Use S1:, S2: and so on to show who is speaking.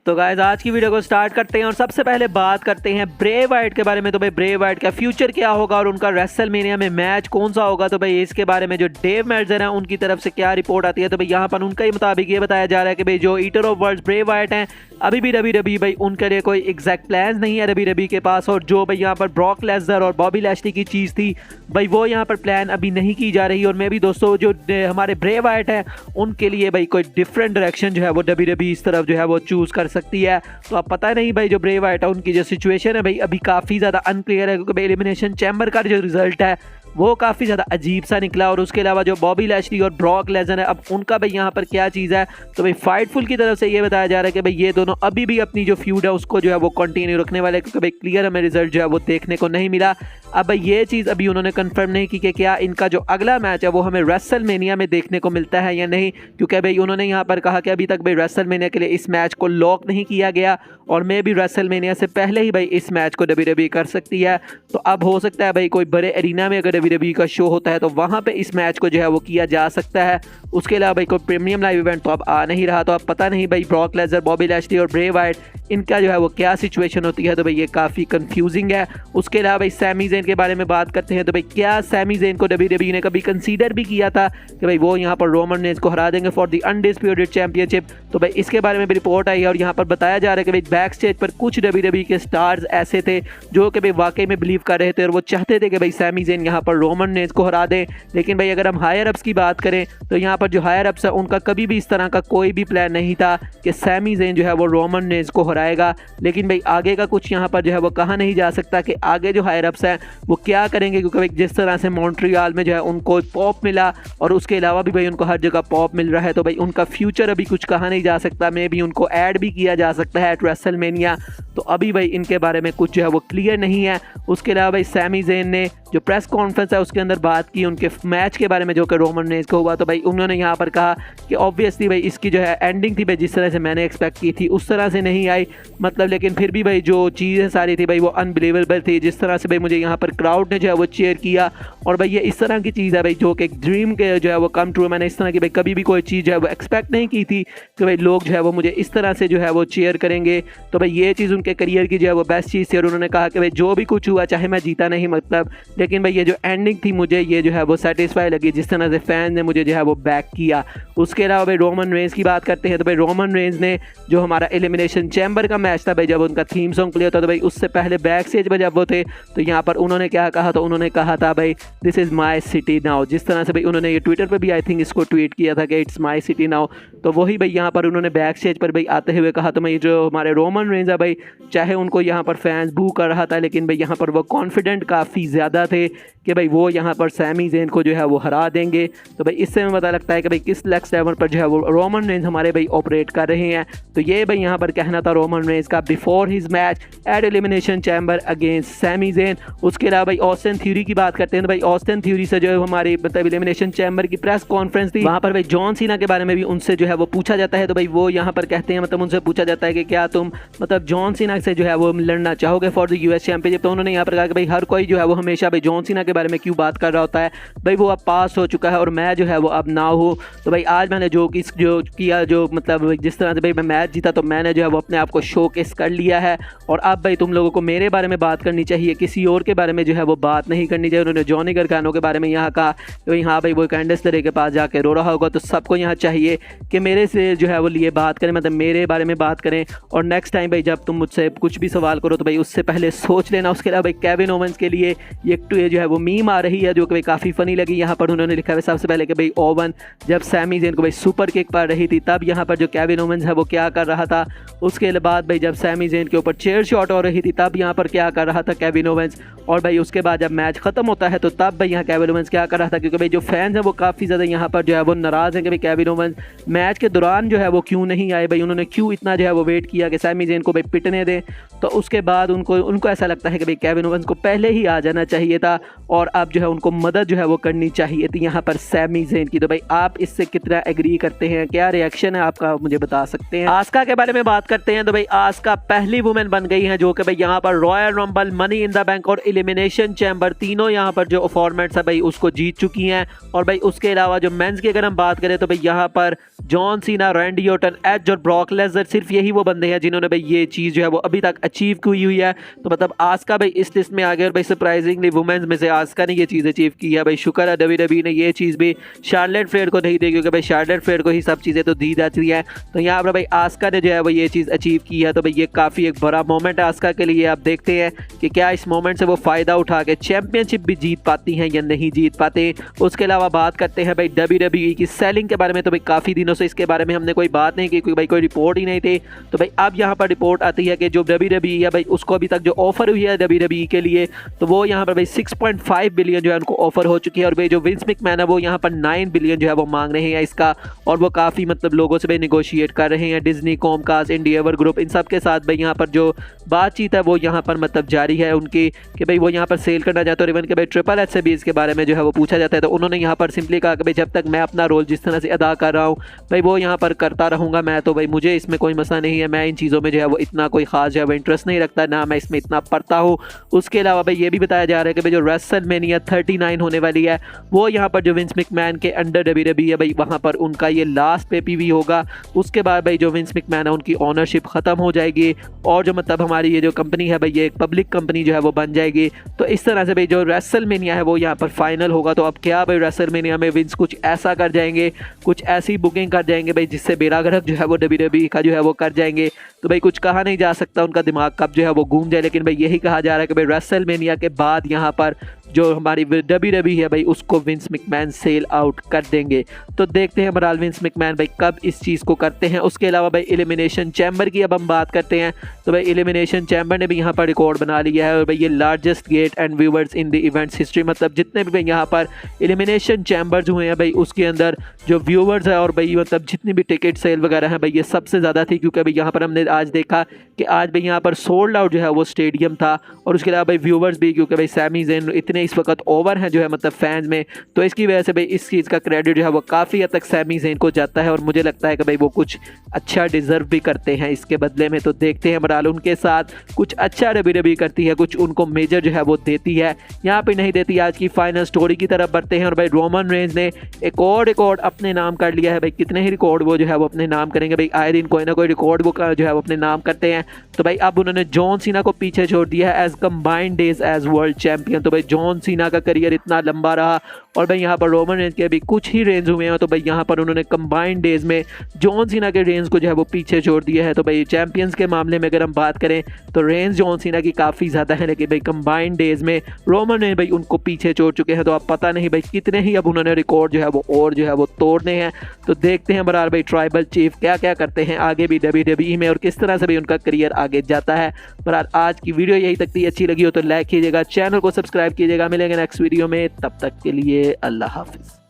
S1: तो गाइस आज की वीडियो को स्टार्ट करते हैं और सबसे पहले बात करते हैं ब्रे वाइट के बारे में। तो भाई ब्रे वाइट का फ्यूचर क्या होगा और उनका रेसलमेनिया में मैच कौन सा होगा। तो भाई इसके बारे में जो डेव मेल्जर है उनकी तरफ से क्या रिपोर्ट आती है, तो भाई यहाँ पर उनका ही मुताबिक ये बताया जा रहा है कि भाई जो Eater of Worlds Bray Wyatt हैं अभी भी WWE भाई उनके लिए कोई एग्जैक्ट प्लान नहीं है WWE के पास। और जो भाई यहाँ पर ब्रॉक लेसनर और बॉबी लैशली की चीज़ थी भाई वो यहाँ पर प्लान अभी नहीं की जा रही। और मैं भी दोस्तों जो हमारे ब्रे वाइट है उनके लिए भाई कोई डिफरेंट डायरेक्शन जो है वो WWE इस तरफ जो है वो चूज़ कर सकती है। तो अब पता नहीं भाई जो ब्रे वाइट है उनकी जो सिचुएशन है भाई अभी काफ़ी ज़्यादा अनक्लियर है, क्योंकि एलिमिनेशन चैम्बर का जो रिजल्ट है वो काफ़ी ज़्यादा अजीब सा निकला। और उसके अलावा जो बॉबी लैशली और ब्रॉक लेसनर है अब उनका भाई यहाँ पर क्या चीज़ है, तो भाई फाइटफुल की तरफ से ये बताया जा रहा है कि भाई ये दोनों अभी भी अपनी जो फ्यूड है उसको जो है वो कंटिन्यू रखने वाले, क्योंकि भाई क्लियर हमें रिजल्ट जो है वो देखने को नहीं मिला। अब भाई ये चीज़ अभी उन्होंने कंफर्म नहीं की कि क्या इनका जो अगला मैच है वो हमें रेसलमेनिया में देखने को मिलता है या नहीं, क्योंकि भाई उन्होंने यहाँ पर कहा कि अभी तक भाई रेसलमेनिया के लिए इस मैच को लॉक नहीं किया गया और मे भी रेसलमेनिया से पहले ही भाई इस मैच को WWE कर सकती है। तो अब हो सकता है भाई कोई बड़े एरिना में अगर WWE का शो होता है तो वहाँ पे इस मैच को जो है वो किया जा सकता है। उसके अलावा भाई कोई प्रीमियम लाइव इवेंट तो अब आ नहीं रहा, तो अब पता नहीं भाई ब्रॉक लेसनर, बॉबी लैशली और ब्रे वाइट इनका जो है वो क्या सिचुएशन होती है। तो भाई ये काफ़ी कंफ्यूजिंग है। उसके अलावा भाई सैमी ज़ेन के बारे में बात करते हैं। तो भाई क्या सैमी ज़ेन को WWE ने कभी कंसीडर भी किया था कि भाई वो यहाँ पर रोमन रेंज को हरा देंगे फॉर द अनडिस्प्यूटेड चैंपियनशिप। तो भाई इसके बारे में भी रिपोर्ट आई है और यहाँ पर बताया जा रहा है कि भाई बैक स्टेज पर कुछ WWE के स्टार्स ऐसे थे जो कि भाई वाकई में बिलीव कर रहे थे और वो चाहते थे कि भाई सैमी ज़ेन यहाँ पर रोमन रेंज को हरा दें। लेकिन भाई अगर हम हायर अप्स की बात करें तो यहाँ पर जो हायर अप्स है उनका कभी भी इस तरह का कोई भी प्लान नहीं था कि सैमी ज़ेन जो है वो रोमन रेंज को हराएगा। लेकिन भाई आगे का कुछ यहाँ पर जो है वो कहा नहीं जा सकता कि आगे जो हायर अप्स हैं वो क्या करेंगे, क्योंकि भाई जिस तरह से मॉन्ट्रियल में जो है उनको पॉप मिला और उसके अलावा भी भाई उनको हर जगह पॉप मिल रहा है, तो भाई उनका फ्यूचर अभी कुछ कहा नहीं जा सकता। मे भी उनको ऐड भी किया जा सकता है एट रेसलमेनिया, तो अभी भाई इनके बारे में कुछ जो है वो क्लियर नहीं है। उसके अलावा भाई सैमी ज़ेन ने जो प्रेस कॉन्फ्रेंस है उसके अंदर बात की उनके मैच के बारे में जो कि रोमन रेंज को हुआ। तो भाई उन्होंने यहाँ पर कहा कि ऑब्वियसली भाई इसकी जो है एंडिंग थी भाई जिस तरह से मैंने एक्सपेक्ट की थी उस तरह से नहीं आई, मतलब लेकिन फिर भी भाई जो चीज़ें सारी थी भाई वो अनबिलीवेबल थी। जिस तरह से भाई मुझे यहाँ पर क्राउड ने जो है वो चेयर किया और भाई ये इस तरह की चीज़ है भाई जो कि एक ड्रीम के जो है वो कम ट्रू। मैंने इस तरह की भाई कभी भी कोई चीज़ जो है वो एक्सपेक्ट नहीं की थी कि भाई लोग जो है वो मुझे इस तरह से जो है वो चेयर करेंगे। तो भाई ये चीज़ उनके करियर की जो है वो बेस्ट चीज़ थी और उन्होंने कहा कि भाई जो भी कुछ हुआ चाहे मैं जीता नहीं मतलब, लेकिन भाई ये जो एंडिंग थी मुझे ये जो है वो सेटिस्फाई लगी जिस तरह से फैन ने मुझे जो है वो बैक किया। उसके अलावा भाई रोमन रेंज की बात करते हैं तो भाई रोमन रेंज ने जो हमारा एलिमिनेशन चैम्बर का मैच था भाई जब उनका थीम सॉन्ग प्ले होता तो भाई उससे पहले बैक स्टेज पर जब वो थे तो यहाँ पर उन्होंने क्या कहा, तो उन्होंने कहा था भाई this is my city now. जिस तरह से भाई उन्होंने ये ट्विटर पर भी आई थिंक इसको ट्वीट किया था कि इट्स माई सिटी नाउ, तो वही भाई यहाँ पर उन्होंने बैक स्टेज पर भाई आते हुए कहा। तो भाई जो हमारे रोमन रेंज है भाई चाहे उनको यहाँ पर फैंस बू कर रहा था लेकिन भाई यहाँ पर वो कॉन्फिडेंट काफ़ी ज़्यादा थे कि भाई वो यहाँ पर सैमी ज़ेन को जो है वो हरा देंगे। तो भाई इससे हमें पता लगता है कि भाई किस नेक्स्ट लेवल पर जो है वो रोमन रेंज हमारे भाई ऑपरेट कर रहे हैं। तो ये भाई यहाँ पर कहना था रोमन रेंज का before his match at elimination chamber against Sami Zayn. उसके अलावा भाई ऑस्टिन थ्योरी की बात करते हैं तो भाई ऑस्टिन थ्योरी से जो है हमारी मतलब एलिमिनेशन चैम्बर की प्रेस कॉन्फ्रेंस थी वहाँ पर भाई जॉन सीना के बारे में भी उनसे जो है वो पूछा जाता है। तो भाई वो यहाँ पर कहते हैं मतलब उनसे पूछा जाता है कि क्या तुम मतलब जॉन सीना से जो है वो लड़ना चाहोगे फॉर द US चैंपियनशिप। तो उन्होंने यहाँ पर कहा कि भाई हर कोई जो है वो हमेशा भाई जॉन सीना के बारे में क्यों बात कर रहा होता है, भाई वो अब पास हो चुका है और मैं जो है वो अब ना हूँ। तो भाई आज मैंने जो किया जो मतलब जिस तरह से भाई मैं मैच जीता तो मैंने जो है वो अपने आप को शोकेस कर लिया है और अब भाई तुम लोगों को मेरे बारे में बात करनी चाहिए, किसी और के बारे में जो है वो बात नहीं करनी चाहिए। उन्होंने जॉनी गरकानो के बारे में यहाँ कहा कि भाई हाँ भाई वो कैंडिस लेरे के पास जाके रो रहा होगा, तो सबको यहाँ चाहिए कि मेरे से जो है वो लिए बात करें, मतलब मेरे बारे में बात करें और नेक्स्ट टाइम भाई जब तुम मुझसे कुछ भी सवाल करो तो भाई उससे पहले सोच लेना। उसके अलावा भाई केविन ओवेंस के लिए ये जो है वो मीम आ रही है जो कि भाई काफ़ी फ़नी लगी। यहाँ पर उन्होंने लिखा है सबसे पहले कि भाई ओवन जब सैमी ज़ेन को भाई सुपर किक पड़ रही थी तब यहाँ पर जो केविन ओवेंस है वो क्या कर रहा था। उसके बाद भाई जब सैमी ज़ेन के ऊपर चेयर शॉट हो रही थी तब यहाँ पर क्या कर रहा था केविन ओवेंस। और भाई उसके बाद जब मैच ख़त्म होता है तो तब भाई यहाँ केविन ओवेंस क्या कर रहा था, क्योंकि भाई जो फैंस हैं वो काफ़ी ज़्यादा यहाँ पर जो है वो नाराज़ हैं कि भाई केविन ओवेंस मैच के दौरान जो है वो क्यों नहीं आए, भाई उन्होंने क्यों इतना जो है वो वेट किया कि सैमी ज़ेन को भाई पिटने दें। तो उसके बाद उनको ऐसा लगता है कि भाई केविन ओवेंस को पहले ही आ जाना चाहिए था और अब जो है उनको मदद जो है वो करनी चाहिए थी यहाँ पर सैमी ज़ेन की। तो भाई आप इससे कितना एग्री करते हैं, क्या रिएक्शन है आपका मुझे बता सकते हैं। आस्का के बारे में बात करते हैं तो भाई आस्का पहली वुमेन बन गई है जो कि भाई यहाँ पर royal rumble, money in the bank और एलिमिनेशन चैम्बर तीनों यहाँ पर जो फॉर्मेट्स है भाई उसको जीत चुकी हैं। और भाई उसके अलावा जो मेंस की अगर हम बात करें तो भाई यहाँ पर John Cena, Randy Orton, Edge और ब्रॉक लेसनर, सिर्फ यही वो बंदे हैं जिन्होंने भाई ये चीज़ जो है वो अभी तक अचीव की हुई है। तो मतलब आस्का भाई इस लिस्ट में आ गए और भाई सरप्राइजिंगली वुमेन्स में से आस्का ने ये चीज़ अचीव की है। भाई शुक्र है WWE ने ये चीज़ भी शार्लेट फ्लेयर को नहीं दी, क्योंकि भाई शार्लेट फ्लेयर को ही सब चीज़ें तो दी जाती है। तो यहाँ पर भाई आस्का ने जो है वो ये चीज़ अचीव की है। तो भाई ये काफ़ी एक बड़ा मोमेंट है आस्का के लिए। आप देखते हैं कि क्या इस मोमेंट से वो फ़ायदा उठा के चैंपियनशिप भी जीत पाती हैं या नहीं जीत पाते। उसके अलावा बात करते हैं भाई WWE की सेलिंग के बारे में। तो भाई काफ़ी दिनों से इसके बारे में हमने कोई बात नहीं की, क्योंकि भाई कोई रिपोर्ट ही नहीं थी। तो भाई अब यहाँ पर रिपोर्ट आती है कि जो WWE है भाई उसको अभी तक जो ऑफर हुई है WWE के लिए, तो वो यहाँ पर भाई 6.5 बिलियन जो है उनको ऑफर हो चुकी है। और भाई जो विंस मैकमैन है वो यहाँ पर 9 बिलियन जो है वो मांग रहे हैं इसका। और वो काफ़ी मतलब लोगों से भाई निगोशिएट कर रहे हैं, डिज्नी, कॉमकास्ट, इंडियावर ग्रुप, इन सब के साथ भाई यहाँ पर जो बातचीत है वो यहाँ पर मतलब जारी है उनकी, कि भाई वो यहाँ पर सेल करना चाहते हैं। और इवन के भाई ट्रिपल एच से भी इसके बारे में जो है वो पूछा जाता है, तो उन्होंने यहाँ पर सिंपली कहा कि भाई जब तक मैं अपना रोल जिस तरह से अदा कर रहा हूँ भाई वो यहाँ पर करता रहूँगा मैं, तो भाई मुझे इसमें कोई मसला नहीं है। मैं इन चीज़ों में जो है वो इतना कोई खास जो है वो इंटरेस्ट नहीं रखता, ना मैं इसमें इतना पढ़ता हूँ। उसके अलावा भाई ये भी बताया जा रहा है कि भाई जो रेसलमेनिया 39 होने वाली है वो यहाँ पर जो विंस मैकमैन के अंडर WWE है भाई वहाँ पर उनका ये लास्ट PPV होगा। उसके बाद भाई जो विंस मैकमैन है उनकी ओनरशिप ख़त्म हो जाएगी और जो मतलब हमारी ये जो कंपनी है भाई ये एक पब्लिक कंपनी जो है वो बन जाएगी। तो इस तरह से भाई जो रेसलमेनिया है वो यहाँ पर फाइनल होगा। तो अब क्या भाई रेसलमेनिया में विंस कुछ ऐसा कर जाएंगे, कुछ ऐसी बुकिंग कर जाएंगे भाई जिससे बेड़ा गर्क जो है वो WWE का जो है वो कर जाएंगे। तो भाई कुछ कहा नहीं जा सकता उनका दिमाग कब जो है वो घूम जाए, लेकिन भाई यही कहा जा रहा है कि भाई रेसलमेनिया के बाद यहाँ पर जो हमारी WWE है भाई उसको विंस मैकमैन सेल आउट कर देंगे। तो देखते हैं बहरहाल विंस मैकमैन भाई कब इस चीज़ को करते हैं। उसके अलावा भाई एलिमिनेशन चैम्बर की अब हम बात करते हैं। तो भाई एलिमिनेशन चैम्बर ने भी यहाँ पर रिकॉर्ड बना लिया है और भाई ये largest gate and viewers in the event's history, मतलब जितने भी भाई यहाँ पर एलिमिनेशन चैम्बर्स हुए हैं भाई उसके अंदर जो व्यूवर्स है और भाई मतलब जितनी भी टिकट सेल वगैरह है भाई ये सबसे ज़्यादा थी। क्योंकि भाई यहाँ पर हमने आज देखा कि आज भाई यहाँ पर सोल्ड आउट जो है वो स्टेडियम था। और उसके अलावा भाई व्यूवर्स भी, क्योंकि भाई सैमी ज़ेन इतने इस वक्त ओवर हैं जो है मतलब फैंस में, तो इसकी वजह से भाई इस चीज़ का क्रेडिट जो है वो काफ़ी हद तक सैमी ज़ेन को जाता है। और मुझे लगता है कि भाई वो कुछ अच्छा डिज़र्व भी करते हैं इसके बदले में। तो देखते हैं बहरहाल उनके साथ कुछ अच्छा WWE करती है, कुछ उनको मेजर जो है वो देती है, यहाँ पे नहीं देती। आज की फाइनल स्टोरी की तरफ बढ़ते हैं और भाई रोमन रेंज ने एक और रिकॉर्ड अपने नाम कर लिया है। भाई कितने ही रिकॉर्ड वो जो है वो अपने नाम करेंगे, भाई आए दिन कोई ना कोई रिकॉर्ड वो जो है वो अपने नाम करते हैं। तो भाई अब उन्होंने जॉन सीना को पीछे छोड़ दिया है as combined days as world champion. तो भाई जॉन सीना का करियर इतना लंबा रहा और भाई यहाँ पर रोमन रेंज के अभी कुछ ही रेंज हुए हैं, तो भाई यहाँ पर उन्होंने कंबाइंड डेज में जॉन सीना के रेंज को जो है वो पीछे छोड़ दिया है। तो भाई चैंपियंस के मामले में अगर हम बात करें तो रेंज जॉन सीना की काफ़ी ज़्यादा है, लेकिन भाई कंबाइंड डेज में रोमन रेंज भाई उनको पीछे छोड़ चुके हैं। तो अब पता नहीं भाई कितने ही अब उन्होंने रिकॉर्ड जो है वो और जो है वो तोड़ने हैं। तो देखते हैं बहरहाल भाई ट्राइबल चीफ क्या क्या करते हैं आगे भी WWE में और किस तरह से भी उनका करियर आगे जाता है। बहरहाल आज की वीडियो यही तक थी, अच्छी लगी हो तो लाइक कीजिएगा, चैनल को सब्सक्राइब कीजिएगा। मिलेंगे नेक्स्ट वीडियो में, तब तक के लिए अल्लाह हाफिज़।